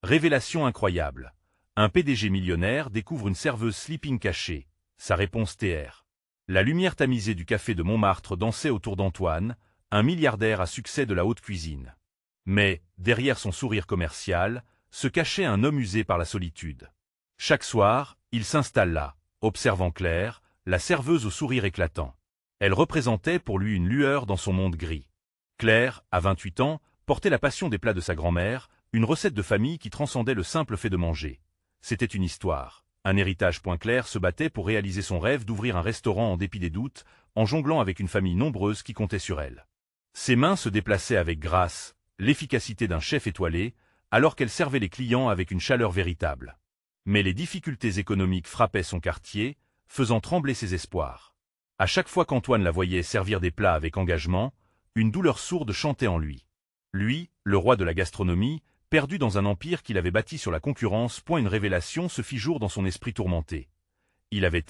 Révélation incroyable. Un PDG millionnaire découvre une serveuse sleeping cachée. Sa réponse TR. La lumière tamisée du café de Montmartre dansait autour d'Antoine, un milliardaire à succès de la haute cuisine. Mais, derrière son sourire commercial, se cachait un homme usé par la solitude. Chaque soir, il s'installe là, observant Claire, la serveuse au sourire éclatant. Elle représentait pour lui une lueur dans son monde gris. Claire, à 28 ans, portait la passion des plats de sa grand-mère, une recette de famille qui transcendait le simple fait de manger. C'était une histoire, un héritage. Claire se battait pour réaliser son rêve d'ouvrir un restaurant en dépit des doutes, en jonglant avec une famille nombreuse qui comptait sur elle. Ses mains se déplaçaient avec grâce, l'efficacité d'un chef étoilé, alors qu'elle servait les clients avec une chaleur véritable. Mais les difficultés économiques frappaient son quartier, faisant trembler ses espoirs. À chaque fois qu'Antoine la voyait servir des plats avec engagement, une douleur sourde chantait en lui. Lui, le roi de la gastronomie, perdu dans un empire qu'il avait bâti sur la concurrence. Une révélation se fit jour dans son esprit tourmenté. Il avait,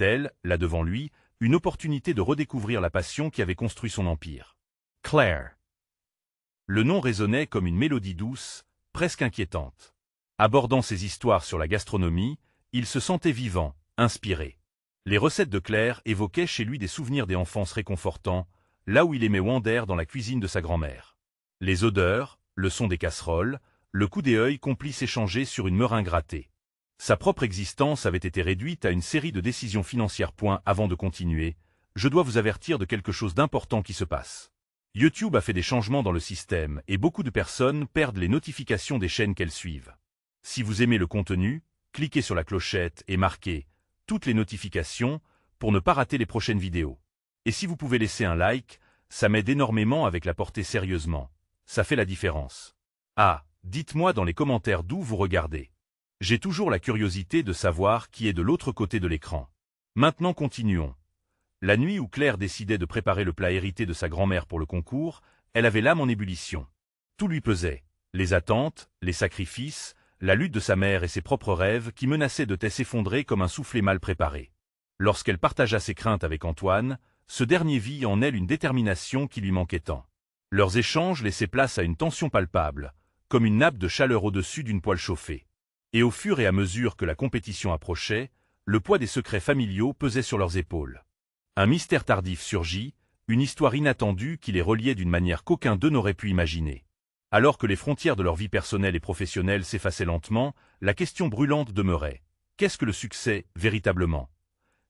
là devant lui, une opportunité de redécouvrir la passion qui avait construit son empire. Claire. Le nom résonnait comme une mélodie douce, presque inquiétante. Abordant ses histoires sur la gastronomie, il se sentait vivant, inspiré. Les recettes de Claire évoquaient chez lui des souvenirs d'enfance réconfortants, là où il aimait wander dans la cuisine de sa grand-mère. Les odeurs, le son des casseroles, le coup d'œil complice échangé sur une meringue grattée. Sa propre existence avait été réduite à une série de décisions financières. Avant de continuer, je dois vous avertir de quelque chose d'important qui se passe. YouTube a fait des changements dans le système et beaucoup de personnes perdent les notifications des chaînes qu'elles suivent. Si vous aimez le contenu, cliquez sur la clochette et marquez « Toutes les notifications » pour ne pas rater les prochaines vidéos. Et si vous pouvez laisser un like, ça m'aide énormément avec la portée sérieusement. Ça fait la différence. Ah, dites-moi dans les commentaires d'où vous regardez. J'ai toujours la curiosité de savoir qui est de l'autre côté de l'écran. Maintenant continuons. La nuit où Claire décidait de préparer le plat hérité de sa grand-mère pour le concours, elle avait l'âme en ébullition. Tout lui pesait. Les attentes, les sacrifices, la lutte de sa mère et ses propres rêves qui menaçaient de s'effondrer comme un soufflet mal préparé. Lorsqu'elle partagea ses craintes avec Antoine, ce dernier vit en elle une détermination qui lui manquait tant. Leurs échanges laissaient place à une tension palpable, comme une nappe de chaleur au-dessus d'une poêle chauffée. Et au fur et à mesure que la compétition approchait, le poids des secrets familiaux pesait sur leurs épaules. Un mystère tardif surgit, une histoire inattendue qui les reliait d'une manière qu'aucun d'eux n'aurait pu imaginer. Alors que les frontières de leur vie personnelle et professionnelle s'effaçaient lentement, la question brûlante demeurait. Qu'est-ce que le succès, véritablement?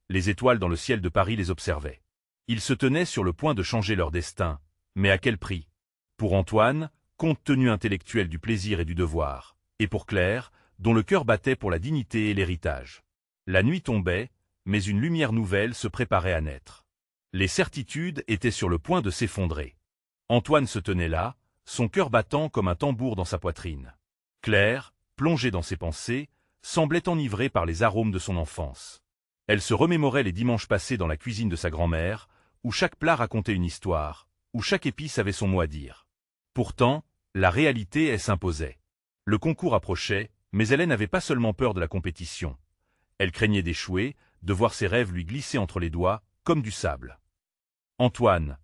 Les étoiles dans le ciel de Paris les observaient. Ils se tenaient sur le point de changer leur destin, mais à quel prix? Pour Antoine, compte tenu intellectuel du plaisir et du devoir, et pour Claire, dont le cœur battait pour la dignité et l'héritage. La nuit tombait, mais une lumière nouvelle se préparait à naître. Les certitudes étaient sur le point de s'effondrer. Antoine se tenait là, son cœur battant comme un tambour dans sa poitrine. Claire, plongée dans ses pensées, semblait enivrée par les arômes de son enfance. Elle se remémorait les dimanches passés dans la cuisine de sa grand-mère, où chaque plat racontait une histoire, où chaque épice avait son mot à dire. Pourtant, la réalité s'imposait. Le concours approchait, mais elle n'avait pas seulement peur de la compétition. Elle craignait d'échouer, de voir ses rêves lui glisser entre les doigts, comme du sable. « Antoine,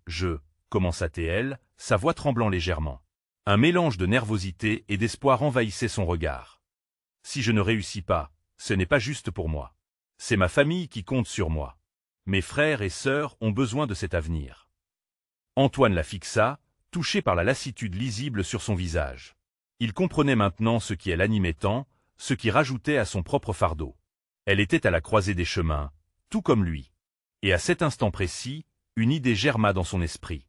commença-t-elle, sa voix tremblant légèrement. Un mélange de nervosité et d'espoir envahissait son regard. « Si je ne réussis pas, ce n'est pas juste pour moi. C'est ma famille qui compte sur moi. Mes frères et sœurs ont besoin de cet avenir. » Antoine la fixa, touché par la lassitude lisible sur son visage. Il comprenait maintenant ce qui l'animait tant, ce qui rajoutait à son propre fardeau. Elle était à la croisée des chemins, tout comme lui. Et à cet instant précis, une idée germa dans son esprit.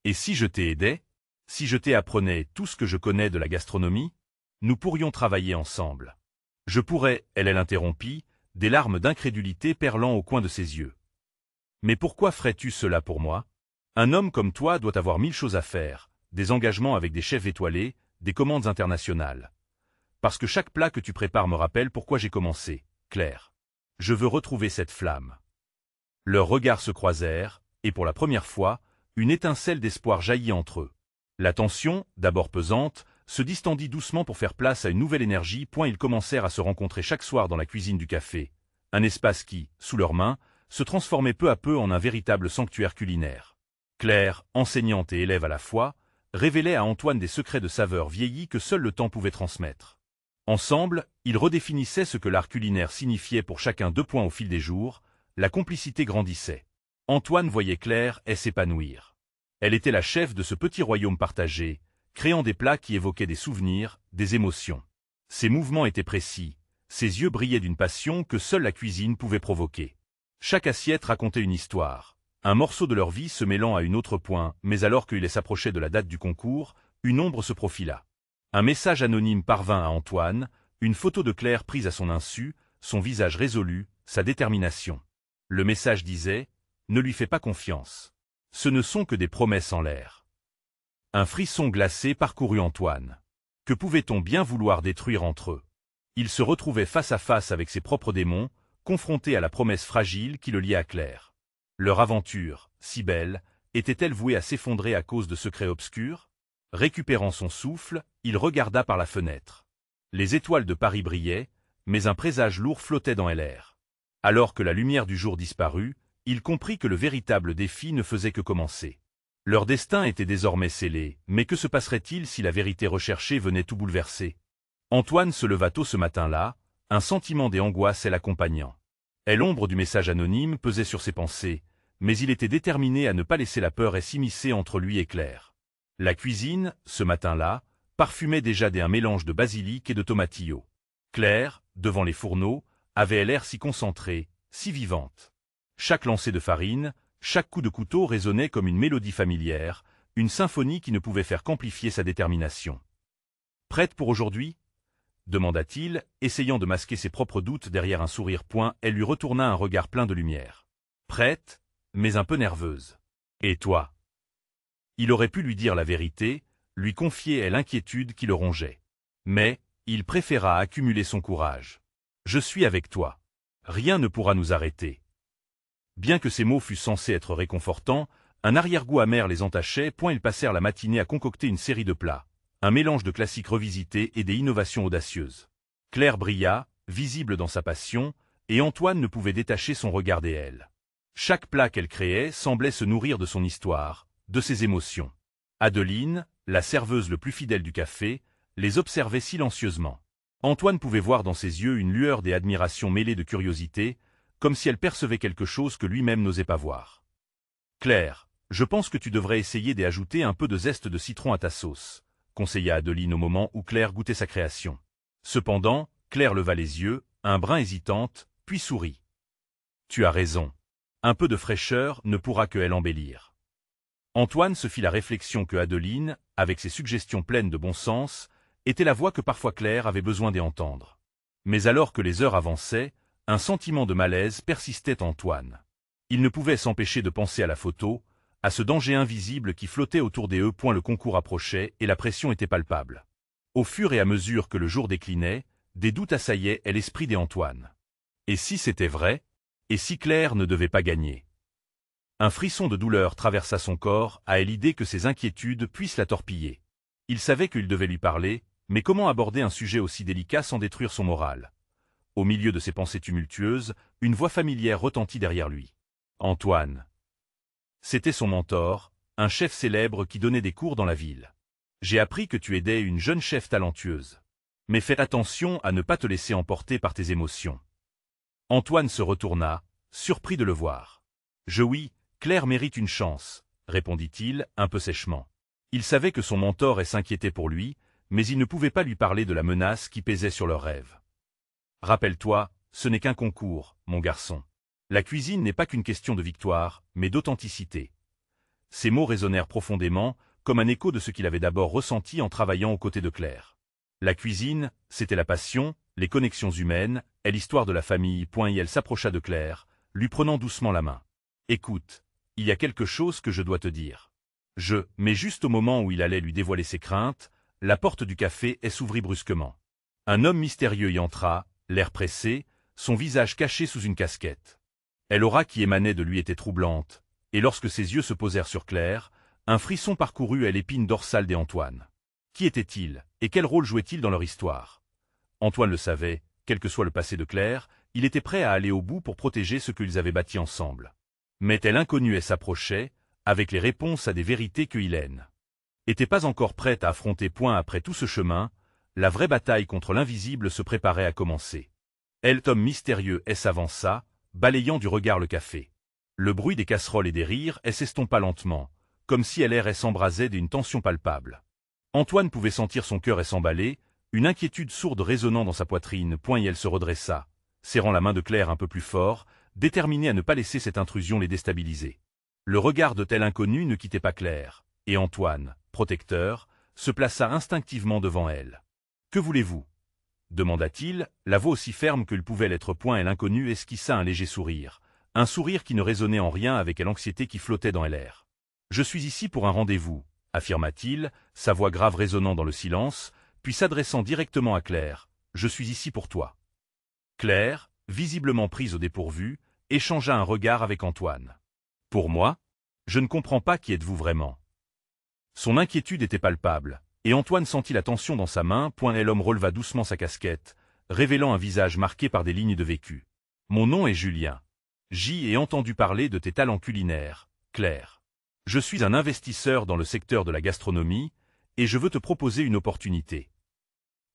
Et si je t'aidais? Si je t'apprenais tout ce que je connais de la gastronomie? Nous pourrions travailler ensemble. Je pourrais, elle interrompit, des larmes d'incrédulité perlant au coin de ses yeux. Mais pourquoi ferais-tu cela pour moi? Un homme comme toi doit avoir 1000 choses à faire, des engagements avec des chefs étoilés, des commandes internationales. Parce que chaque plat que tu prépares me rappelle pourquoi j'ai commencé, Claire. Je veux retrouver cette flamme. Leurs regards se croisèrent, et pour la première fois, une étincelle d'espoir jaillit entre eux. La tension, d'abord pesante, se distendit doucement pour faire place à une nouvelle énergie. Ils commencèrent à se rencontrer chaque soir dans la cuisine du café, un espace qui, sous leurs mains, se transformait peu à peu en un véritable sanctuaire culinaire. Claire, enseignante et élève à la fois, révélait à Antoine des secrets de saveurs vieillies que seul le temps pouvait transmettre. Ensemble, ils redéfinissaient ce que l'art culinaire signifiait pour chacun. Au fil des jours, la complicité grandissait. Antoine voyait Claire s'épanouir. Elle était la chef de ce petit royaume partagé, créant des plats qui évoquaient des souvenirs, des émotions. Ses mouvements étaient précis, ses yeux brillaient d'une passion que seule la cuisine pouvait provoquer. Chaque assiette racontait une histoire, un morceau de leur vie se mêlant à une autre. Mais alors qu'il s'approchait de la date du concours, une ombre se profila. Un message anonyme parvint à Antoine, une photo de Claire prise à son insu, son visage résolu, sa détermination. Le message disait « Ne lui fais pas confiance. Ce ne sont que des promesses en l'air. » Un frisson glacé parcourut Antoine. Que pouvait-on bien vouloir détruire entre eux? Il se retrouvait face à face avec ses propres démons, confronté à la promesse fragile qui le liait à Claire. Leur aventure, si belle, était-elle vouée à s'effondrer à cause de secrets obscurs? Récupérant son souffle, il regarda par la fenêtre. Les étoiles de Paris brillaient, mais un présage lourd flottait dans l'air. Alors que la lumière du jour disparut, il comprit que le véritable défi ne faisait que commencer. Leur destin était désormais scellé, mais que se passerait-il si la vérité recherchée venait tout bouleverser? Antoine se leva tôt ce matin-là, un sentiment d'angoisse l'accompagnant. L'ombre du message anonyme pesait sur ses pensées, mais il était déterminé à ne pas laisser la peur s'immiscer entre lui et Claire. La cuisine, ce matin-là, parfumait déjà d'un mélange de basilic et de tomatillo. Claire, devant les fourneaux, avait l'air si concentrée, si vivante. Chaque lancer de farine, chaque coup de couteau résonnait comme une mélodie familière, une symphonie qui ne pouvait faire qu'amplifier sa détermination. « Prête pour aujourd'hui » demanda-t-il, essayant de masquer ses propres doutes derrière un sourire. Elle lui retourna un regard plein de lumière. Prête, mais un peu nerveuse. Et toi? Il aurait pu lui dire la vérité, lui confier l'inquiétude qui le rongeait. Mais, il préféra accumuler son courage. Je suis avec toi. Rien ne pourra nous arrêter. Bien que ces mots fussent censés être réconfortants, un arrière-goût amer les entachait. Ils passèrent la matinée à concocter une série de plats. Un mélange de classiques revisités et des innovations audacieuses. Claire brilla, visible dans sa passion, et Antoine ne pouvait détacher son regard d'elle. Chaque plat qu'elle créait semblait se nourrir de son histoire, de ses émotions. Adeline, la serveuse le plus fidèle du café, les observait silencieusement. Antoine pouvait voir dans ses yeux une lueur d'admiration mêlée de curiosité, comme si elle percevait quelque chose que lui-même n'osait pas voir. « Claire, je pense que tu devrais essayer d'ajouter un peu de zeste de citron à ta sauce, » conseilla Adeline au moment où Claire goûtait sa création. Cependant, Claire leva les yeux, un brin hésitante, puis sourit. « Tu as raison. Un peu de fraîcheur ne pourra que embellir. » Antoine se fit la réflexion que Adeline, avec ses suggestions pleines de bon sens, était la voix que parfois Claire avait besoin d'entendre. Mais alors que les heures avançaient, un sentiment de malaise persistait en Antoine. Il ne pouvait s'empêcher de penser à la photo, à ce danger invisible qui flottait autour des eux. Le concours approchait et la pression était palpable. Au fur et à mesure que le jour déclinait, des doutes assaillaient l'esprit d'Antoine. Et si c'était vrai? Et si Claire ne devait pas gagner? Un frisson de douleur traversa son corps à l'idée que ses inquiétudes puissent la torpiller. Il savait qu'il devait lui parler, mais comment aborder un sujet aussi délicat sans détruire son moral? Au milieu de ses pensées tumultueuses, une voix familière retentit derrière lui. « Antoine !» C'était son mentor, un chef célèbre qui donnait des cours dans la ville. « J'ai appris que tu aidais une jeune chef talentueuse. Mais fais attention à ne pas te laisser emporter par tes émotions. » Antoine se retourna, surpris de le voir. « Oui, Claire mérite une chance, » répondit-il, un peu sèchement. Il savait que son mentor s'inquiétait pour lui, mais il ne pouvait pas lui parler de la menace qui pesait sur leurs rêves. « Rappelle-toi, ce n'est qu'un concours, mon garçon. La cuisine n'est pas qu'une question de victoire, mais d'authenticité. » Ces mots résonnèrent profondément, comme un écho de ce qu'il avait d'abord ressenti en travaillant aux côtés de Claire. La cuisine, c'était la passion, les connexions humaines, et l'histoire de la famille. Et elle s'approcha de Claire, lui prenant doucement la main. « Écoute, il y a quelque chose que je dois te dire. » Mais juste au moment où il allait lui dévoiler ses craintes, la porte du café s'ouvrit brusquement. Un homme mystérieux y entra, l'air pressé, son visage caché sous une casquette. L'aura qui émanait de lui était troublante, et lorsque ses yeux se posèrent sur Claire, un frisson parcourut l'épine dorsale d'Antoine. Qui était-il, et quel rôle jouait-il dans leur histoire? Antoine le savait, quel que soit le passé de Claire, il était prêt à aller au bout pour protéger ce qu'ils avaient bâti ensemble. Mais tel inconnu s'approchait, avec les réponses à des vérités que Hélène n'était pas encore prête à affronter. Après tout ce chemin, La vraie bataille contre l'invisible se préparait à commencer. L'homme mystérieux s'avança, balayant du regard le café. Le bruit des casseroles et des rires s'estompa lentement, comme si l'air s'embrasait d'une tension palpable. Antoine pouvait sentir son cœur s'emballer, une inquiétude sourde résonnant dans sa poitrine, puis elle se redressa, serrant la main de Claire un peu plus fort, déterminée à ne pas laisser cette intrusion les déstabiliser. Le regard de tel inconnu ne quittait pas Claire, et Antoine, protecteur, se plaça instinctivement devant elle. « Que voulez-vous » demanda-t-il, la voix aussi ferme que le pouvait l'être, point, et l'inconnu esquissa un léger sourire, un sourire qui ne résonnait en rien avec l'anxiété qui flottait dans l'air. « Je suis ici pour un rendez-vous » affirma-t-il, sa voix grave résonnant dans le silence, puis s'adressant directement à Claire. « Je suis ici pour toi. » Claire, visiblement prise au dépourvu, échangea un regard avec Antoine. « Pour moi ? Je ne comprends pas, qui êtes-vous vraiment ?» Son inquiétude était palpable, et Antoine sentit la tension dans sa main, point, et l'homme releva doucement sa casquette, révélant un visage marqué par des lignes de vécu. « Mon nom est Julien. J'y ai entendu parler de tes talents culinaires, Claire. Je suis un investisseur dans le secteur de la gastronomie, et je veux te proposer une opportunité. »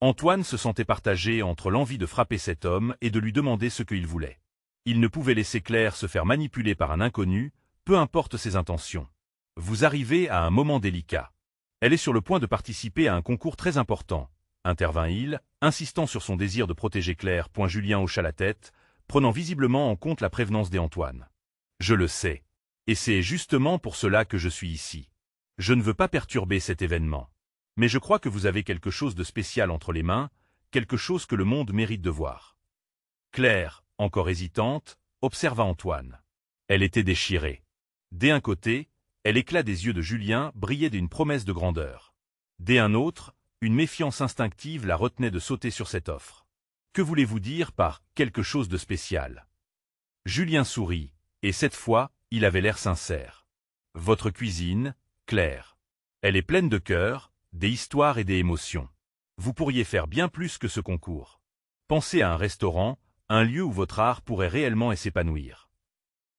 Antoine se sentait partagé entre l'envie de frapper cet homme et de lui demander ce qu'il voulait. Il ne pouvait laisser Claire se faire manipuler par un inconnu, peu importe ses intentions. « Vous arrivez à un moment délicat. Elle est sur le point de participer à un concours très important, » intervint-il, insistant sur son désir de protéger Claire. Julien hocha la tête, prenant visiblement en compte la prévenance d'Antoine. « Je le sais. Et c'est justement pour cela que je suis ici. Je ne veux pas perturber cet événement. Mais je crois que vous avez quelque chose de spécial entre les mains, quelque chose que le monde mérite de voir. » Claire, encore hésitante, observa Antoine. Elle était déchirée. D'un côté, l'éclat des yeux de Julien brillait d'une promesse de grandeur. D'un autre, une méfiance instinctive la retenait de sauter sur cette offre. « Que voulez-vous dire par « quelque chose de spécial » Julien sourit, et cette fois, il avait l'air sincère. « Votre cuisine, Claire. Elle est pleine de cœur, des histoires et des émotions. Vous pourriez faire bien plus que ce concours. Pensez à un restaurant, un lieu où votre art pourrait réellement s'épanouir. »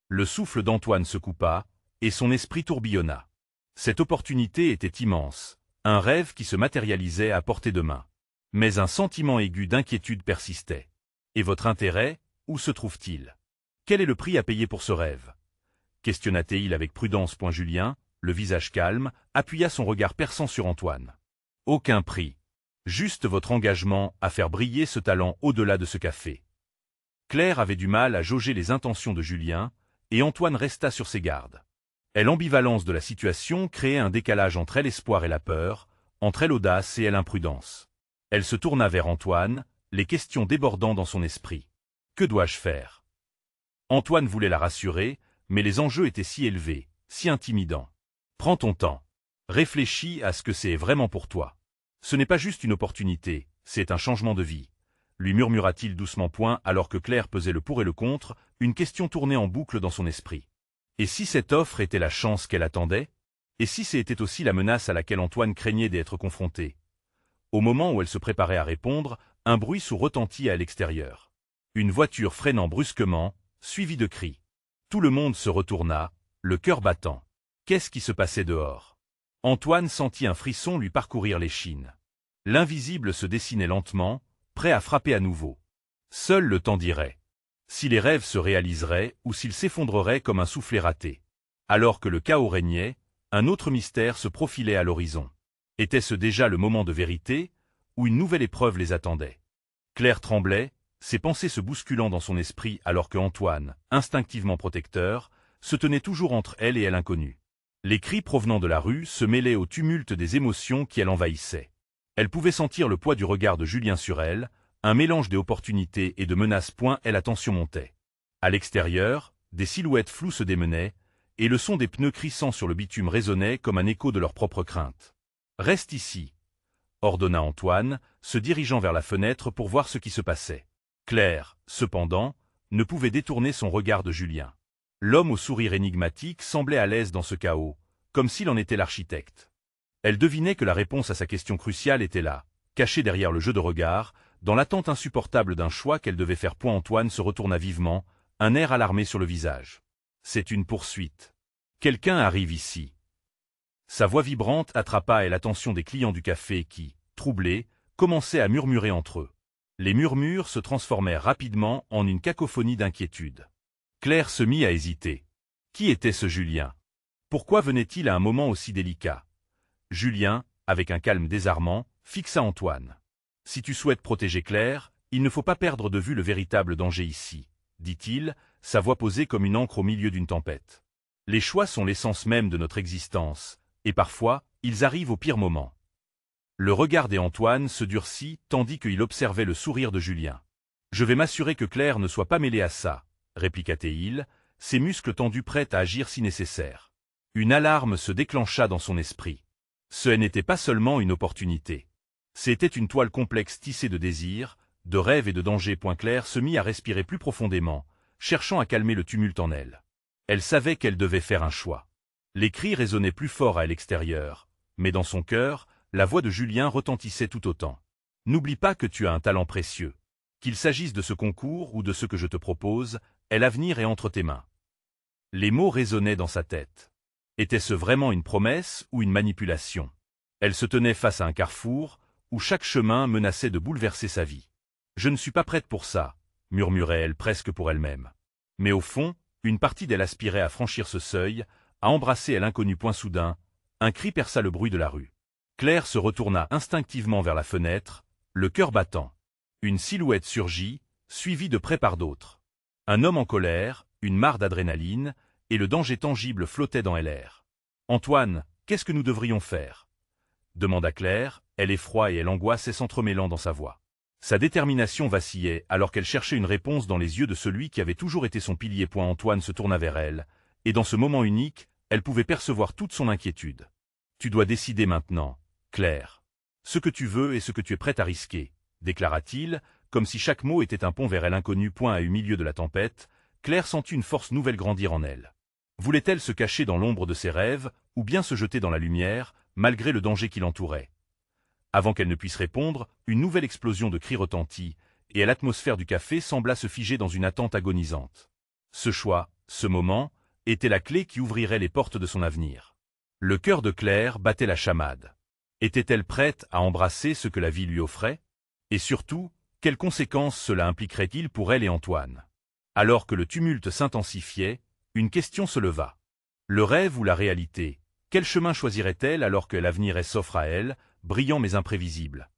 Le souffle d'Antoine se coupa, et son esprit tourbillonna. Cette opportunité était immense, un rêve qui se matérialisait à portée de main. Mais un sentiment aigu d'inquiétude persistait. Et votre intérêt, où se trouve-t-il? Quel est le prix à payer pour ce rêve? Questionna-t-il avec prudence. Julien, le visage calme, appuya son regard perçant sur Antoine. Aucun prix. Juste votre engagement à faire briller ce talent au-delà de ce café. Claire avait du mal à jauger les intentions de Julien, et Antoine resta sur ses gardes. L'ambivalence de la situation créait un décalage entre l'espoir et la peur, entre l'audace et l'imprudence. Elle se tourna vers Antoine, les questions débordant dans son esprit. « Que dois-je faire » Antoine voulait la rassurer, mais les enjeux étaient si élevés, si intimidants. « Prends ton temps. Réfléchis à ce que c'est vraiment pour toi. Ce n'est pas juste une opportunité, c'est un changement de vie. » lui murmura-t-il doucement. Alors que Claire pesait le pour et le contre, une question tournait en boucle dans son esprit. Et si cette offre était la chance qu'elle attendait? Et si c'était aussi la menace à laquelle Antoine craignait d'être confronté? Au moment où elle se préparait à répondre, un bruit sourd retentit à l'extérieur. Une voiture freinant brusquement, suivie de cris. Tout le monde se retourna, le cœur battant. Qu'est-ce qui se passait dehors? Antoine sentit un frisson lui parcourir l'échine. L'invisible se dessinait lentement, prêt à frapper à nouveau. Seul le temps dirait si les rêves se réaliseraient ou s'ils s'effondreraient comme un soufflet raté. Alors que le chaos régnait, un autre mystère se profilait à l'horizon. Était-ce déjà le moment de vérité, ou une nouvelle épreuve les attendait? Claire tremblait, ses pensées se bousculant dans son esprit alors que Antoine, instinctivement protecteur, se tenait toujours entre elle et l'inconnu. Les cris provenant de la rue se mêlaient au tumulte des émotions qui l'envahissaient. Elle pouvait sentir le poids du regard de Julien sur elle, un mélange d'opportunités et de menaces. La tension montait. À l'extérieur, des silhouettes floues se démenaient, et le son des pneus crissant sur le bitume résonnait comme un écho de leurs propres craintes. « Reste ici » ordonna Antoine, se dirigeant vers la fenêtre pour voir ce qui se passait. Claire, cependant, ne pouvait détourner son regard de Julien. L'homme au sourire énigmatique semblait à l'aise dans ce chaos, comme s'il en était l'architecte. Elle devinait que la réponse à sa question cruciale était là, cachée derrière le jeu de regard, dans l'attente insupportable d'un choix qu'elle devait faire. Antoine se retourna vivement, un air alarmé sur le visage. « C'est une poursuite. Quelqu'un arrive ici. » Sa voix vibrante attrapa l'attention des clients du café qui, troublés, commençaient à murmurer entre eux. Les murmures se transformèrent rapidement en une cacophonie d'inquiétude. Claire se mit à hésiter. Qui était ce Julien? Pourquoi venait-il à un moment aussi délicat? Julien, avec un calme désarmant, fixa Antoine. « Si tu souhaites protéger Claire, il ne faut pas perdre de vue le véritable danger ici, » dit-il, sa voix posée comme une ancre au milieu d'une tempête. « Les choix sont l'essence même de notre existence, et parfois, ils arrivent au pire moment. » Le regard d'Antoine se durcit tandis qu'il observait le sourire de Julien. « Je vais m'assurer que Claire ne soit pas mêlée à ça, » répliqua-t-il, ses muscles tendus prêts à agir si nécessaire. Une alarme se déclencha dans son esprit. Ce n'était pas seulement une opportunité. C'était une toile complexe tissée de désirs, de rêves et de dangers. Claire se mit à respirer plus profondément, cherchant à calmer le tumulte en elle. Elle savait qu'elle devait faire un choix. Les cris résonnaient plus fort à l'extérieur, mais dans son cœur, la voix de Julien retentissait tout autant. « N'oublie pas que tu as un talent précieux. Qu'il s'agisse de ce concours ou de ce que je te propose, l'avenir est entre tes mains. » Les mots résonnaient dans sa tête. Était-ce vraiment une promesse ou une manipulation? Elle se tenait face à un carrefour, où chaque chemin menaçait de bouleverser sa vie. « Je ne suis pas prête pour ça, » murmurait-elle presque pour elle-même. Mais au fond, une partie d'elle aspirait à franchir ce seuil, à embrasser l'inconnu. Soudain, un cri perça le bruit de la rue. Claire se retourna instinctivement vers la fenêtre, le cœur battant. Une silhouette surgit, suivie de près par d'autres. Un homme en colère, une mare d'adrénaline, et le danger tangible flottait dans l'air. « Antoine, qu'est-ce que nous devrions faire ?» demanda Claire, elle effroi et l'angoisse s'entremêlant dans sa voix. Sa détermination vacillait alors qu'elle cherchait une réponse dans les yeux de celui qui avait toujours été son pilier. Antoine se tourna vers elle, et dans ce moment unique, elle pouvait percevoir toute son inquiétude. « Tu dois décider maintenant, Claire. Ce que tu veux et ce que tu es prête à risquer, » déclara-t-il, comme si chaque mot était un pont vers l'inconnu. À au milieu de la tempête, Claire sentit une force nouvelle grandir en elle. Voulait-elle se cacher dans l'ombre de ses rêves, ou bien se jeter dans la lumière, malgré le danger qui l'entourait? Avant qu'elle ne puisse répondre, une nouvelle explosion de cris retentit, et l'atmosphère du café sembla se figer dans une attente agonisante. Ce choix, ce moment, était la clé qui ouvrirait les portes de son avenir. Le cœur de Claire battait la chamade. Était-elle prête à embrasser ce que la vie lui offrait? Et surtout, quelles conséquences cela impliquerait-il pour elle et Antoine? Alors que le tumulte s'intensifiait, une question se leva. Le rêve ou la réalité? Quel chemin choisirait-elle alors que l'avenir s'offre à elle, brillant mais imprévisible?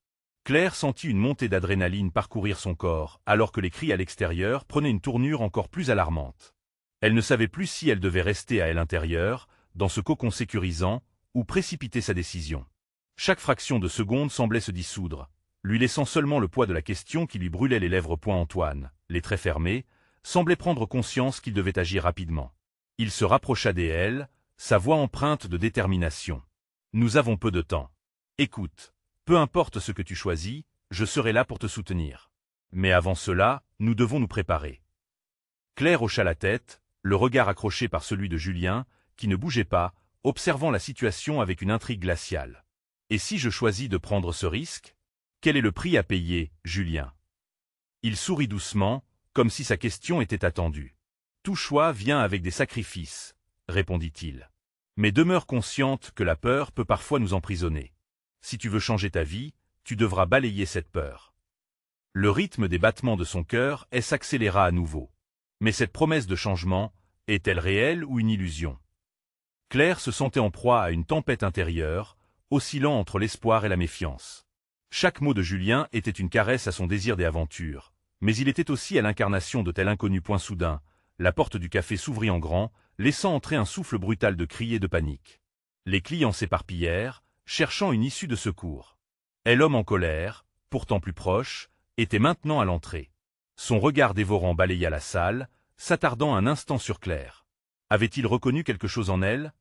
Claire sentit une montée d'adrénaline parcourir son corps, alors que les cris à l'extérieur prenaient une tournure encore plus alarmante. Elle ne savait plus si elle devait rester à l'intérieur, dans ce cocon sécurisant, ou précipiter sa décision. Chaque fraction de seconde semblait se dissoudre, lui laissant seulement le poids de la question qui lui brûlait les lèvres. Antoine, les traits fermés, semblait prendre conscience qu'il devait agir rapidement. Il se rapprocha d'elle, sa voix empreinte de détermination. « Nous avons peu de temps. Écoute, peu importe ce que tu choisis, je serai là pour te soutenir. Mais avant cela, nous devons nous préparer. » Claire hocha la tête, le regard accroché par celui de Julien, qui ne bougeait pas, observant la situation avec une intrigue glaciale. « Et si je choisis de prendre ce risque? Quel est le prix à payer, Julien ?» Il sourit doucement, comme si sa question était attendue. « Tout choix vient avec des sacrifices, » répondit-il. « Mais demeure consciente que la peur peut parfois nous emprisonner. Si tu veux changer ta vie, tu devras balayer cette peur. » Le rythme des battements de son cœur s'accéléra à nouveau. Mais cette promesse de changement, est-elle réelle ou une illusion? Claire se sentait en proie à une tempête intérieure, oscillant entre l'espoir et la méfiance. Chaque mot de Julien était une caresse à son désir des aventures, mais il était aussi à l'incarnation de tel inconnu. Soudain, la porte du café s'ouvrit en grand, laissant entrer un souffle brutal de cris et de panique. Les clients s'éparpillèrent, cherchant une issue de secours. Et l'homme en colère, pourtant plus proche, était maintenant à l'entrée. Son regard dévorant balaya la salle, s'attardant un instant sur Claire. Avait-il reconnu quelque chose en elle?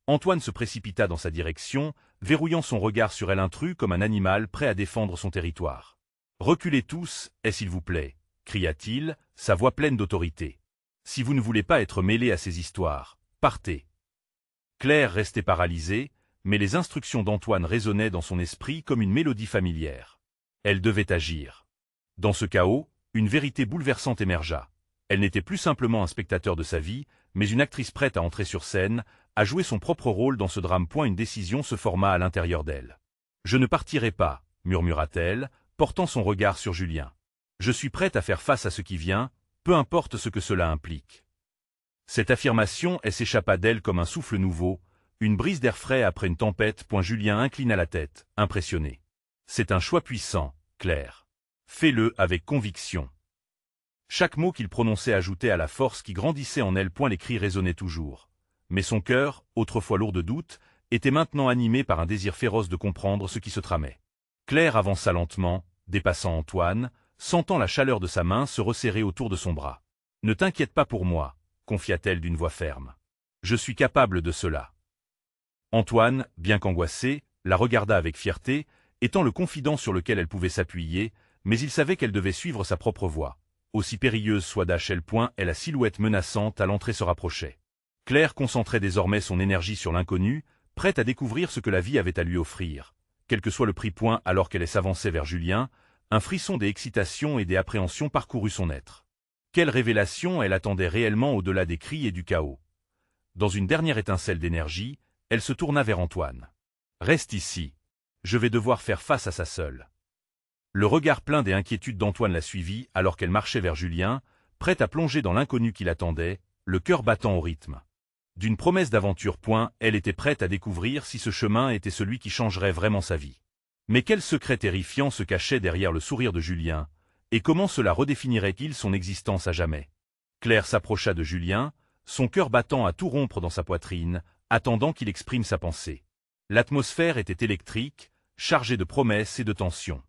Antoine se précipita dans sa direction, verrouillant son regard sur elle intrus comme un animal prêt à défendre son territoire. « Reculez tous, s'il vous plaît » cria-t-il, sa voix pleine d'autorité. « Si vous ne voulez pas être mêlés à ces histoires, partez. » Claire restait paralysée, mais les instructions d'Antoine résonnaient dans son esprit comme une mélodie familière. Elle devait agir. Dans ce chaos, une vérité bouleversante émergea. Elle n'était plus simplement un spectateur de sa vie, mais une actrice prête à entrer sur scène, à jouer son propre rôle dans ce drame. Une décision se forma à l'intérieur d'elle. « Je ne partirai pas, » murmura-t-elle, portant son regard sur Julien. Je suis prête à faire face à ce qui vient, peu importe ce que cela implique. Cette affirmation s'échappa d'elle comme un souffle nouveau, une brise d'air frais après une tempête. Julien inclina la tête, impressionné. C'est un choix puissant, Claire. Fais-le avec conviction. Chaque mot qu'il prononçait ajoutait à la force qui grandissait en elle. Les cris résonnaient toujours. Mais son cœur, autrefois lourd de doute, était maintenant animé par un désir féroce de comprendre ce qui se tramait. Claire avança lentement, dépassant Antoine, sentant la chaleur de sa main se resserrer autour de son bras. « Ne t'inquiète pas pour moi, » confia-t-elle d'une voix ferme. « Je suis capable de cela. » Antoine, bien qu'angoissé, la regarda avec fierté, étant le confident sur lequel elle pouvait s'appuyer, mais il savait qu'elle devait suivre sa propre voie. Aussi périlleuse soit d'HL. Et la silhouette menaçante à l'entrée se rapprochait. Claire concentrait désormais son énergie sur l'inconnu, prête à découvrir ce que la vie avait à lui offrir. Quel que soit le prix. Alors qu'elle s'avançait vers Julien, un frisson d'excitation et d'appréhension parcourut son être. Quelle révélation elle attendait réellement au-delà des cris et du chaos. Dans une dernière étincelle d'énergie, elle se tourna vers Antoine. « Reste ici. Je vais devoir faire face à ça seule. » Le regard plein d'inquiétude d'Antoine la suivit alors qu'elle marchait vers Julien, prête à plonger dans l'inconnu qui l'attendait, le cœur battant au rythme. D'une promesse d'aventure. Elle était prête à découvrir si ce chemin était celui qui changerait vraiment sa vie. Mais quel secret terrifiant se cachait derrière le sourire de Julien, et comment cela redéfinirait-il son existence à jamais? Claire s'approcha de Julien, son cœur battant à tout rompre dans sa poitrine, attendant qu'il exprime sa pensée. L'atmosphère était électrique, chargée de promesses et de tensions.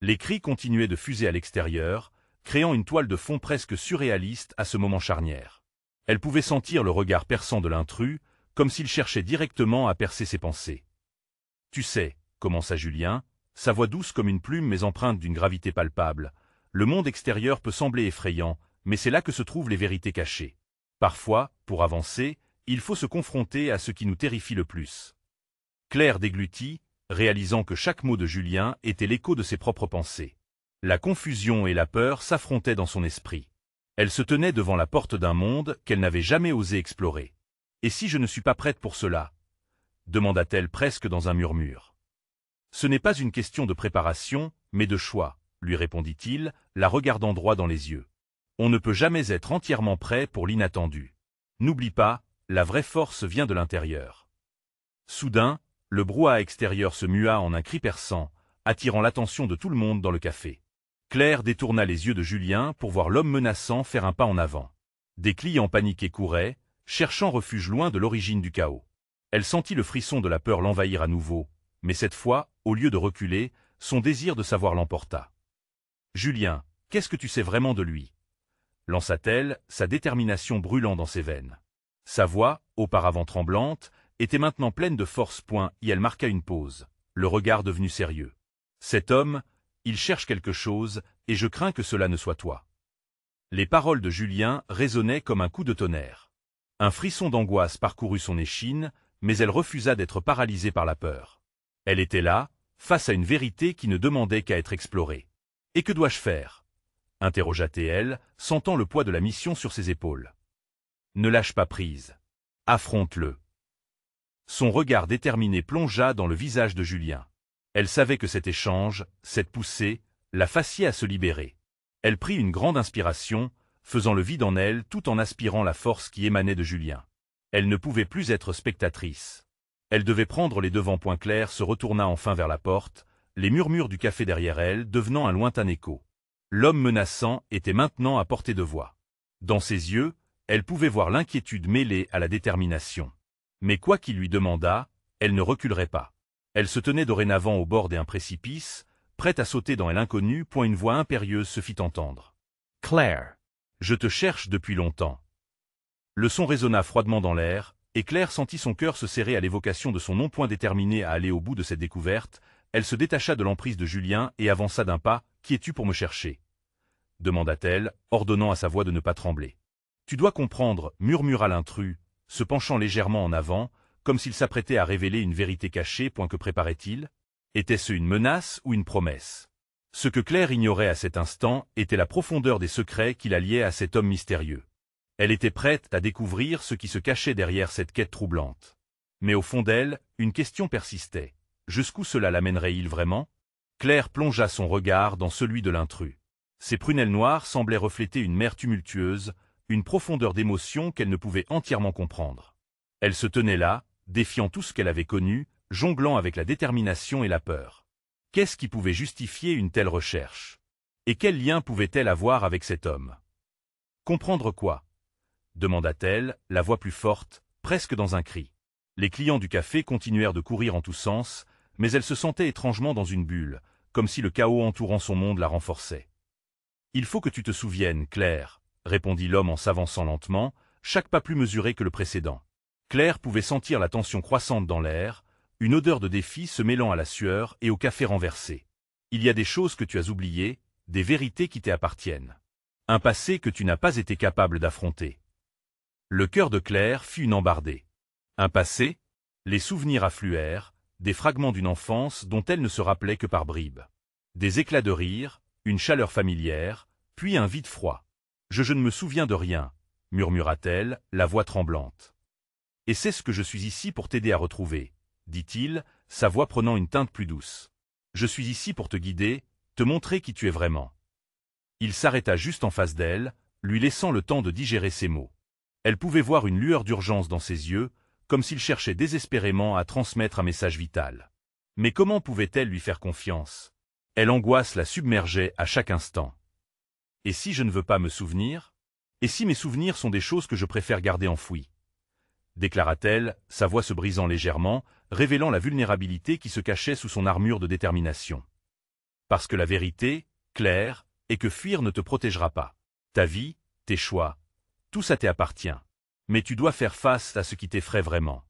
Les cris continuaient de fuser à l'extérieur, créant une toile de fond presque surréaliste à ce moment charnière. Elle pouvait sentir le regard perçant de l'intrus, comme s'il cherchait directement à percer ses pensées. « Tu sais, » commença Julien, sa voix douce comme une plume mais empreinte d'une gravité palpable, « le monde extérieur peut sembler effrayant, mais c'est là que se trouvent les vérités cachées. Parfois, pour avancer, il faut se confronter à ce qui nous terrifie le plus. » Claire déglutit, réalisant que chaque mot de Julien était l'écho de ses propres pensées. La confusion et la peur s'affrontaient dans son esprit. Elle se tenait devant la porte d'un monde qu'elle n'avait jamais osé explorer. « Et si je ne suis pas prête pour cela ?» demanda-t-elle presque dans un murmure. « Ce n'est pas une question de préparation, mais de choix, » lui répondit-il, la regardant droit dans les yeux. « On ne peut jamais être entièrement prêt pour l'inattendu. N'oublie pas, la vraie force vient de l'intérieur. » Soudain, le brouhaha extérieur se mua en un cri perçant, attirant l'attention de tout le monde dans le café. Claire détourna les yeux de Julien pour voir l'homme menaçant faire un pas en avant. Des clients paniqués couraient, cherchant refuge loin de l'origine du chaos. Elle sentit le frisson de la peur l'envahir à nouveau, mais cette fois, au lieu de reculer, son désir de savoir l'emporta. « Julien, qu'est-ce que tu sais vraiment de lui ?» lança-t-elle, sa détermination brûlant dans ses veines. Sa voix, auparavant tremblante, était maintenant pleine de force. Et elle marqua une pause, le regard devenu sérieux. « Cet homme, il cherche quelque chose, et je crains que cela ne soit toi. » Les paroles de Julien résonnaient comme un coup de tonnerre. Un frisson d'angoisse parcourut son échine, mais elle refusa d'être paralysée par la peur. Elle était là, face à une vérité qui ne demandait qu'à être explorée. « Et que dois-je faire ?» interrogea-t-elle, sentant le poids de la mission sur ses épaules. « Ne lâche pas prise. Affronte-le. » Son regard déterminé plongea dans le visage de Julien. Elle savait que cet échange, cette poussée, la faciait à se libérer. Elle prit une grande inspiration, faisant le vide en elle tout en aspirant la force qui émanait de Julien. Elle ne pouvait plus être spectatrice. Elle devait prendre les devants. Claire se retourna enfin vers la porte, les murmures du café derrière elle devenant un lointain écho. L'homme menaçant était maintenant à portée de voix. Dans ses yeux, elle pouvait voir l'inquiétude mêlée à la détermination. Mais quoi qu'il lui demandât, elle ne reculerait pas. Elle se tenait dorénavant au bord d'un précipice, prête à sauter dans l'inconnu. Une voix impérieuse se fit entendre. « Claire, je te cherche depuis longtemps. » Le son résonna froidement dans l'air, et Claire sentit son cœur se serrer à l'évocation de son nom. Déterminée à aller au bout de cette découverte, elle se détacha de l'emprise de Julien et avança d'un pas. « Qui es-tu pour me chercher ?» demanda-t-elle, ordonnant à sa voix de ne pas trembler. « Tu dois comprendre, » murmura l'intrus, se penchant légèrement en avant, comme s'il s'apprêtait à révéler une vérité cachée. Que préparait-il? Était-ce une menace ou une promesse? Ce que Claire ignorait à cet instant était la profondeur des secrets qui la liaient à cet homme mystérieux. Elle était prête à découvrir ce qui se cachait derrière cette quête troublante. Mais au fond d'elle, une question persistait. Jusqu'où cela l'amènerait-il vraiment? Claire plongea son regard dans celui de l'intrus. Ses prunelles noires semblaient refléter une mer tumultueuse, une profondeur d'émotion qu'elle ne pouvait entièrement comprendre. Elle se tenait là, défiant tout ce qu'elle avait connu, jonglant avec la détermination et la peur. Qu'est-ce qui pouvait justifier une telle recherche? Et quel lien pouvait-elle avoir avec cet homme? Comprendre quoi? Demanda-t-elle, la voix plus forte, presque dans un cri. Les clients du café continuèrent de courir en tous sens, mais elle se sentait étrangement dans une bulle, comme si le chaos entourant son monde la renforçait. « Il faut que tu te souviennes, Claire, » répondit l'homme en s'avançant lentement, chaque pas plus mesuré que le précédent. Claire pouvait sentir la tension croissante dans l'air, une odeur de défi se mêlant à la sueur et au café renversé. Il y a des choses que tu as oubliées, des vérités qui t'appartiennent. Un passé que tu n'as pas été capable d'affronter. Le cœur de Claire fut une embardée. Un passé? Les souvenirs affluèrent, des fragments d'une enfance dont elle ne se rappelait que par bribes. Des éclats de rire, une chaleur familière, puis un vide froid. « Je ne me souviens de rien », murmura-t-elle, la voix tremblante. « Et c'est ce que je suis ici pour t'aider à retrouver, » dit-il, sa voix prenant une teinte plus douce. « Je suis ici pour te guider, te montrer qui tu es vraiment. » Il s'arrêta juste en face d'elle, lui laissant le temps de digérer ses mots. Elle pouvait voir une lueur d'urgence dans ses yeux, comme s'il cherchait désespérément à transmettre un message vital. Mais comment pouvait-elle lui faire confiance? L'angoisse la submergeait à chaque instant. Et si je ne veux pas me souvenir? Et si mes souvenirs sont des choses que je préfère garder enfouies? Déclara-t-elle, sa voix se brisant légèrement, révélant la vulnérabilité qui se cachait sous son armure de détermination. Parce que la vérité, Claire, est que fuir ne te protégera pas. Ta vie, tes choix, tout ça t'appartient. Mais tu dois faire face à ce qui t'effraie vraiment.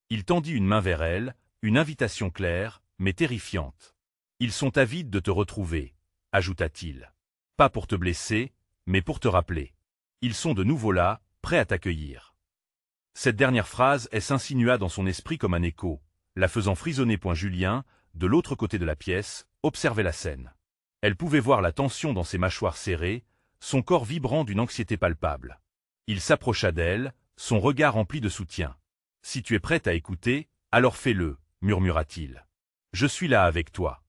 Il tendit une main vers elle, une invitation claire, mais terrifiante. Ils sont avides de te retrouver, ajouta-t-il. Pas pour te blesser, mais pour te rappeler. Ils sont de nouveau là, prêts à t'accueillir. Cette dernière phrase s'insinua dans son esprit comme un écho, la faisant frissonner. Julien, de l'autre côté de la pièce, observait la scène. Elle pouvait voir la tension dans ses mâchoires serrées, son corps vibrant d'une anxiété palpable. Il s'approcha d'elle, son regard rempli de soutien. « Si tu es prête à écouter, alors fais-le, » murmura-t-il. « Je suis là avec toi. »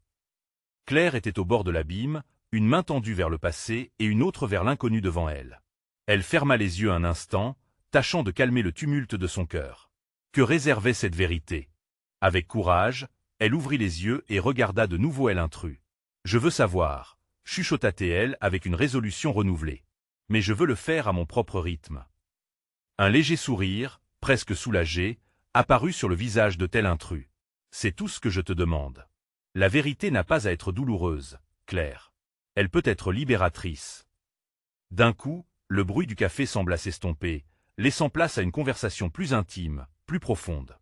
Claire était au bord de l'abîme, une main tendue vers le passé et une autre vers l'inconnu devant elle. Elle ferma les yeux un instant, tâchant de calmer le tumulte de son cœur. Que réservait cette vérité? Avec courage, elle ouvrit les yeux et regarda de nouveau l'intrus. « Je veux savoir, » chuchota-t-elle avec une résolution renouvelée. « Mais je veux le faire à mon propre rythme. » Un léger sourire, presque soulagé, apparut sur le visage de tel intrus. « C'est tout ce que je te demande. La vérité n'a pas à être douloureuse, Claire. Elle peut être libératrice. » D'un coup, le bruit du café sembla s'estomper, laissant place à une conversation plus intime, plus profonde.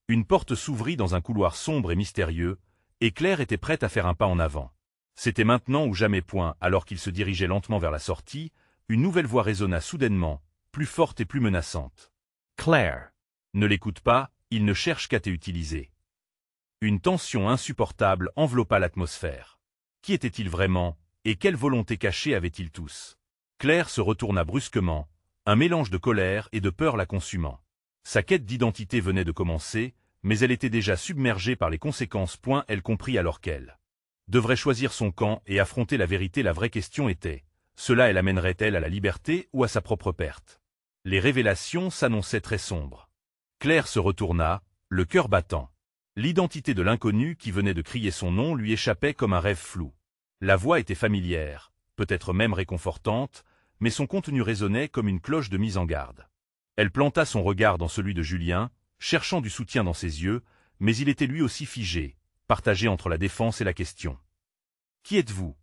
Une porte s'ouvrit dans un couloir sombre et mystérieux, et Claire était prête à faire un pas en avant. C'était maintenant ou jamais point. Alors qu'il se dirigeait lentement vers la sortie, une nouvelle voix résonna soudainement, plus forte et plus menaçante. « Claire, ne l'écoute pas, il ne cherche qu'à t'utiliser. » Une tension insupportable enveloppa l'atmosphère. Qui était-il vraiment, et quelle volonté cachée avaient-ils tous? Claire se retourna brusquement, un mélange de colère et de peur la consumant. Sa quête d'identité venait de commencer, mais elle était déjà submergée par les conséquences. Elle comprit alors qu'elle devrait choisir son camp et affronter la vérité. La vraie question était, cela l'amènerait-elle à la liberté ou à sa propre perte? Les révélations s'annonçaient très sombres. Claire se retourna, le cœur battant. L'identité de l'inconnu qui venait de crier son nom lui échappait comme un rêve flou. La voix était familière, peut-être même réconfortante, mais son contenu résonnait comme une cloche de mise en garde. Elle planta son regard dans celui de Julien, cherchant du soutien dans ses yeux, mais il était lui aussi figé, partagé entre la défense et la question. « Qui êtes-vous »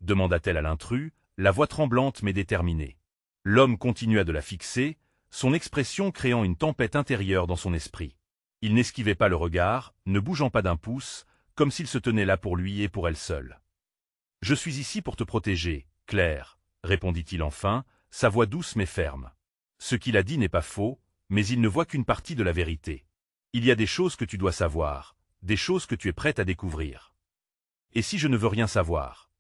demanda-t-elle à l'intrus, la voix tremblante mais déterminée. L'homme continua de la fixer, son expression créant une tempête intérieure dans son esprit. Il n'esquivait pas le regard, ne bougeant pas d'un pouce, comme s'il se tenait là pour lui et pour elle seule. « Je suis ici pour te protéger, Claire, » répondit-il enfin, sa voix douce mais ferme. Ce qu'il a dit n'est pas faux, mais il ne voit qu'une partie de la vérité. Il y a des choses que tu dois savoir, des choses que tu es prête à découvrir. « Et si je ne veux rien savoir »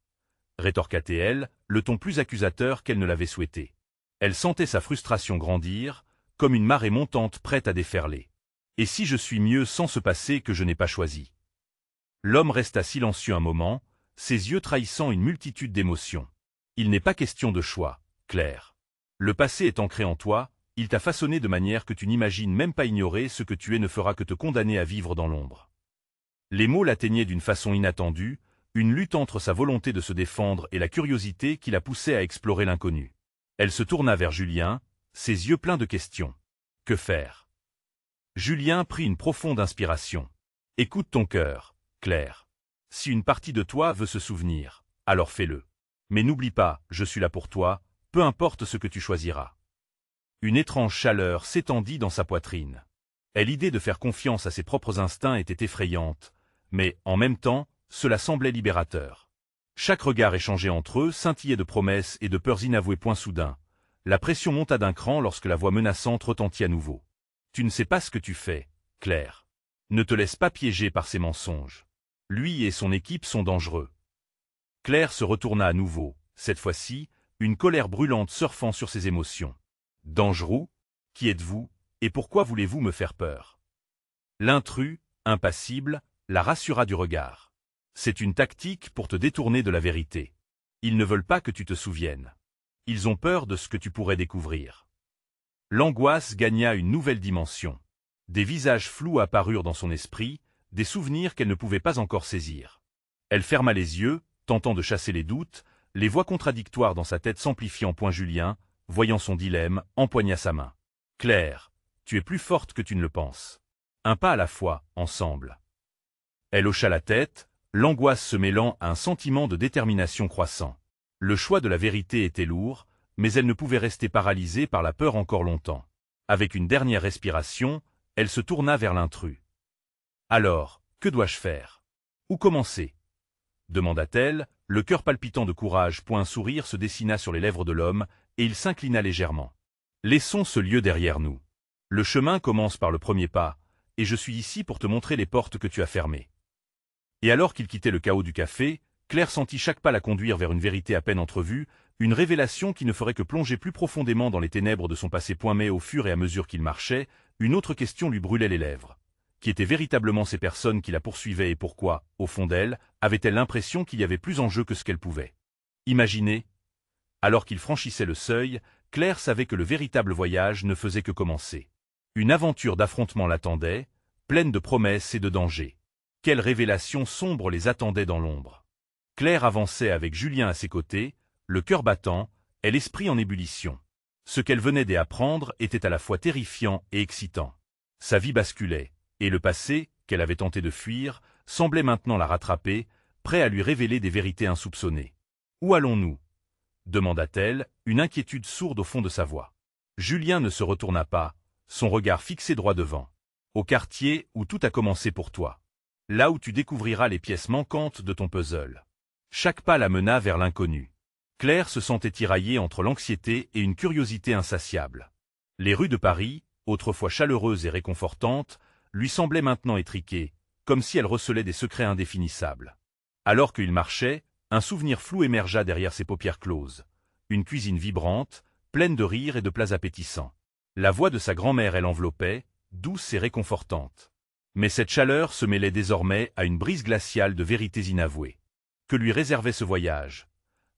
rétorqua-t-elle, le ton plus accusateur qu'elle ne l'avait souhaité. Elle sentait sa frustration grandir, comme une marée montante prête à déferler. « Et si je suis mieux sans ce passé que je n'ai pas choisi ?» L'homme resta silencieux un moment, ses yeux trahissant une multitude d'émotions. Il n'est pas question de choix, Claire. Le passé est ancré en toi, il t'a façonné de manière que tu n'imagines même pas. Ignorer ce que tu es ne fera que te condamner à vivre dans l'ombre. Les mots l'atteignaient d'une façon inattendue, une lutte entre sa volonté de se défendre et la curiosité qui la poussait à explorer l'inconnu. Elle se tourna vers Julien, ses yeux pleins de questions. Que faire? Julien prit une profonde inspiration. Écoute ton cœur, Claire. Si une partie de toi veut se souvenir, alors fais-le. Mais n'oublie pas, je suis là pour toi, peu importe ce que tu choisiras. Une étrange chaleur s'étendit dans sa poitrine. L'idée de faire confiance à ses propres instincts était effrayante, mais, en même temps, cela semblait libérateur. Chaque regard échangé entre eux scintillait de promesses et de peurs inavouées. Point soudain, la pression monta d'un cran lorsque la voix menaçante retentit à nouveau. Tu ne sais pas ce que tu fais, Claire. Ne te laisse pas piéger par ces mensonges. Lui et son équipe sont dangereux. Claire se retourna à nouveau, cette fois-ci, une colère brûlante surfant sur ses émotions. Dangereux? Qui êtes-vous, et pourquoi voulez-vous me faire peur? L'intrus, impassible, la rassura du regard. C'est une tactique pour te détourner de la vérité. Ils ne veulent pas que tu te souviennes. Ils ont peur de ce que tu pourrais découvrir. L'angoisse gagna une nouvelle dimension. Des visages flous apparurent dans son esprit, des souvenirs qu'elle ne pouvait pas encore saisir. Elle ferma les yeux, tentant de chasser les doutes, les voix contradictoires dans sa tête s'amplifiant. Julien, voyant son dilemme, empoigna sa main. Claire, tu es plus forte que tu ne le penses. Un pas à la fois, ensemble. Elle hocha la tête, l'angoisse se mêlant à un sentiment de détermination croissant. Le choix de la vérité était lourd, mais elle ne pouvait rester paralysée par la peur encore longtemps. Avec une dernière respiration, elle se tourna vers l'intrus. Alors, que dois-je faire? Où commencer? Demanda-t-elle, le cœur palpitant de courage. Un sourire se dessina sur les lèvres de l'homme, et il s'inclina légèrement. Laissons ce lieu derrière nous. Le chemin commence par le premier pas, et je suis ici pour te montrer les portes que tu as fermées. Et alors qu'il quittait le chaos du café, Claire sentit chaque pas la conduire vers une vérité à peine entrevue, une révélation qui ne ferait que plonger plus profondément dans les ténèbres de son passé. Mais au fur et à mesure qu'il marchait, une autre question lui brûlait les lèvres. Qui étaient véritablement ces personnes qui la poursuivaient et pourquoi, au fond d'elle, avait-elle l'impression qu'il y avait plus en jeu que ce qu'elle pouvait imaginer? Alors qu'il franchissait le seuil, Claire savait que le véritable voyage ne faisait que commencer. Une aventure d'affrontement l'attendait, pleine de promesses et de dangers. Quelle révélation sombre les attendait dans l'ombre? Claire avançait avec Julien à ses côtés, le cœur battant, et l'esprit en ébullition. Ce qu'elle venait d'apprendre était à la fois terrifiant et excitant. Sa vie basculait, et le passé, qu'elle avait tenté de fuir, semblait maintenant la rattraper, prêt à lui révéler des vérités insoupçonnées. « Où allons-nous » demanda-t-elle, une inquiétude sourde au fond de sa voix. Julien ne se retourna pas, son regard fixé droit devant. « Au quartier où tout a commencé pour toi. Là où tu découvriras les pièces manquantes de ton puzzle. » Chaque pas la mena vers l'inconnu. Claire se sentait tiraillée entre l'anxiété et une curiosité insatiable. Les rues de Paris, autrefois chaleureuses et réconfortantes, lui semblaient maintenant étriquées, comme si elle recelait des secrets indéfinissables. Alors qu'il marchait, un souvenir flou émergea derrière ses paupières closes. Une cuisine vibrante, pleine de rires et de plats appétissants. La voix de sa grand-mère l'enveloppait, douce et réconfortante. Mais cette chaleur se mêlait désormais à une brise glaciale de vérités inavouées. Que lui réservait ce voyage?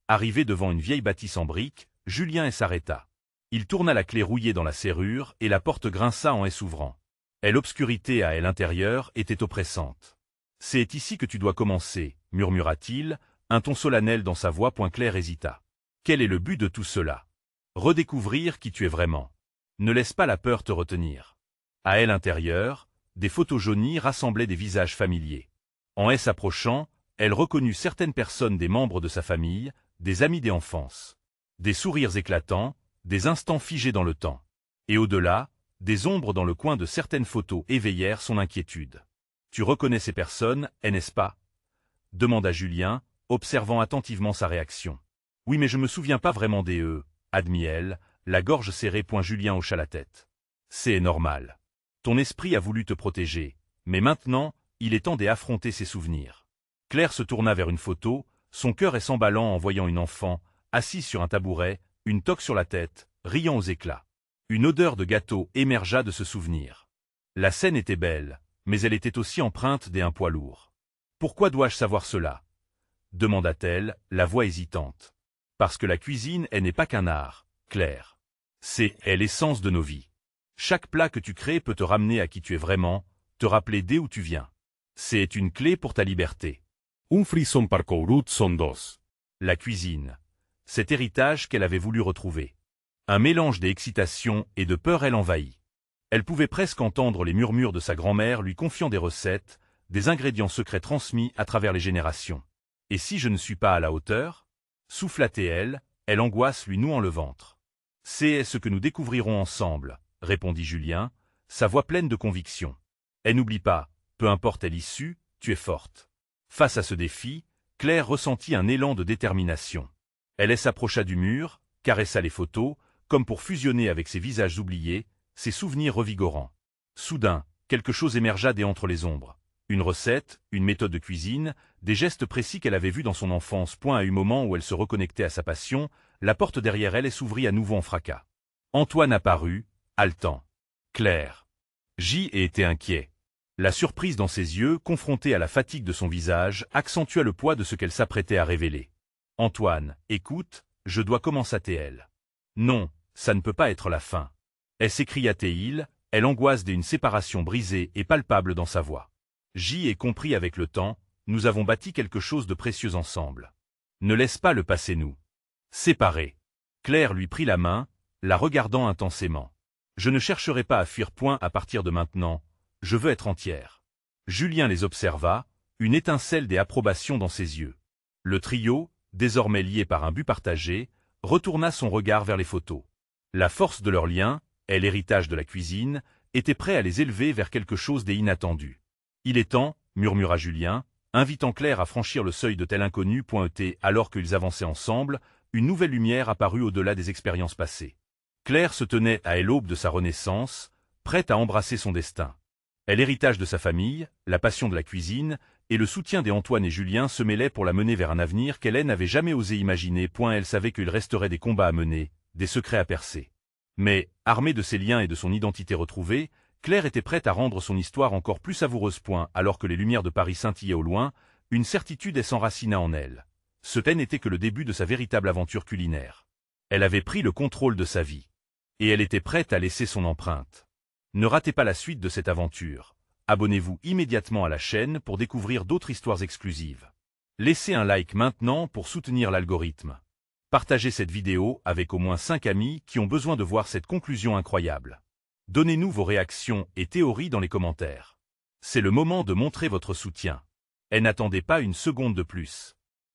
Arrivé devant une vieille bâtisse en briques, Julien s'arrêta. Il tourna la clé rouillée dans la serrure et la porte grinça en s'ouvrant. L'obscurité à l'intérieur était oppressante. « C'est ici que tu dois commencer, » murmura-t-il, un ton solennel dans sa voix. Claire hésita. Quel est le but de tout cela? Redécouvrir qui tu es vraiment. Ne laisse pas la peur te retenir. À l'intérieur, des photos jaunies rassemblaient des visages familiers. En s'approchant, elle reconnut certaines personnes des membres de sa famille, des amis d'enfance. Des sourires éclatants, des instants figés dans le temps. Et au-delà, des ombres dans le coin de certaines photos éveillèrent son inquiétude. « Tu reconnais ces personnes, n'est-ce pas » demanda Julien, observant attentivement sa réaction. « Oui, mais je me souviens pas vraiment d'eux, » admit-elle, la gorge serrée. Julien hocha la tête. « C'est normal. Ton esprit a voulu te protéger, mais maintenant, il est temps d'affronter ses souvenirs. » Claire se tourna vers une photo, son cœur s'emballant en voyant une enfant, assise sur un tabouret, une toque sur la tête, riant aux éclats. Une odeur de gâteau émergea de ce souvenir. La scène était belle, mais elle était aussi empreinte d'un poids lourd. Pourquoi dois-je savoir cela? Demanda-t-elle, la voix hésitante. Parce que la cuisine, elle n'est pas qu'un art, Claire. C'est l'essence de nos vies. Chaque plat que tu crées peut te ramener à qui tu es vraiment, te rappeler d'où tu viens. C'est une clé pour ta liberté. Un frisson par courut son dos. La cuisine. Cet héritage qu'elle avait voulu retrouver. Un mélange d'excitation et de peur elle envahit. Elle pouvait presque entendre les murmures de sa grand-mère lui confiant des recettes, des ingrédients secrets transmis à travers les générations. Et si je ne suis pas à la hauteur? Souffla-t-elle, elle angoisse lui nouant le ventre. C'est ce que nous découvrirons ensemble, répondit Julien, sa voix pleine de conviction. Et n'oublie pas, peu importe l'issue, tu es forte. Face à ce défi, Claire ressentit un élan de détermination. Elle s'approcha du mur, caressa les photos, comme pour fusionner avec ses visages oubliés, ses souvenirs revigorants. Soudain, quelque chose émergea d'entre les ombres. Une recette, une méthode de cuisine, des gestes précis qu'elle avait vus dans son enfance. À un moment où elle se reconnectait à sa passion, la porte derrière elle s'ouvrit à nouveau en fracas. Antoine apparut, haletant. Claire. J était inquiet. La surprise dans ses yeux, confrontée à la fatigue de son visage, accentua le poids de ce qu'elle s'apprêtait à révéler. Antoine, écoute, je dois commencer. Non, ça ne peut pas être la fin. S'écria-t-il, elle angoisse d'une séparation brisée et palpable dans sa voix. J est compris avec le temps, nous avons bâti quelque chose de précieux ensemble. Ne laisse pas le passé nous séparer. Claire lui prit la main, la regardant intensément. Je ne chercherai pas à fuir. À partir de maintenant, je veux être entière. Julien les observa, une étincelle d'approbation dans ses yeux. Le trio, désormais lié par un but partagé, retourna son regard vers les photos. La force de leur lien, l'héritage de la cuisine, était prêt à les élever vers quelque chose d'inattendu. Il est temps, murmura Julien, invitant Claire à franchir le seuil de tel inconnu. Alors qu'ils avançaient ensemble, une nouvelle lumière apparut au-delà des expériences passées. Claire se tenait à l'aube de sa renaissance, prête à embrasser son destin. L'héritage de sa famille, la passion de la cuisine, et le soutien d'Antoine et Julien se mêlaient pour la mener vers un avenir qu'elle n'avait jamais osé imaginer. Elle savait qu'il resterait des combats à mener, des secrets à percer. Mais, armée de ses liens et de son identité retrouvée, Claire était prête à rendre son histoire encore plus savoureuse. Alors que les lumières de Paris scintillaient au loin, une certitude s'enracina en elle. Ce n'était que le début de sa véritable aventure culinaire. Elle avait pris le contrôle de sa vie. Et elle était prête à laisser son empreinte. Ne ratez pas la suite de cette aventure. Abonnez-vous immédiatement à la chaîne pour découvrir d'autres histoires exclusives. Laissez un like maintenant pour soutenir l'algorithme. Partagez cette vidéo avec au moins 5 amis qui ont besoin de voir cette conclusion incroyable. Donnez-nous vos réactions et théories dans les commentaires. C'est le moment de montrer votre soutien. N'attendez pas une seconde de plus.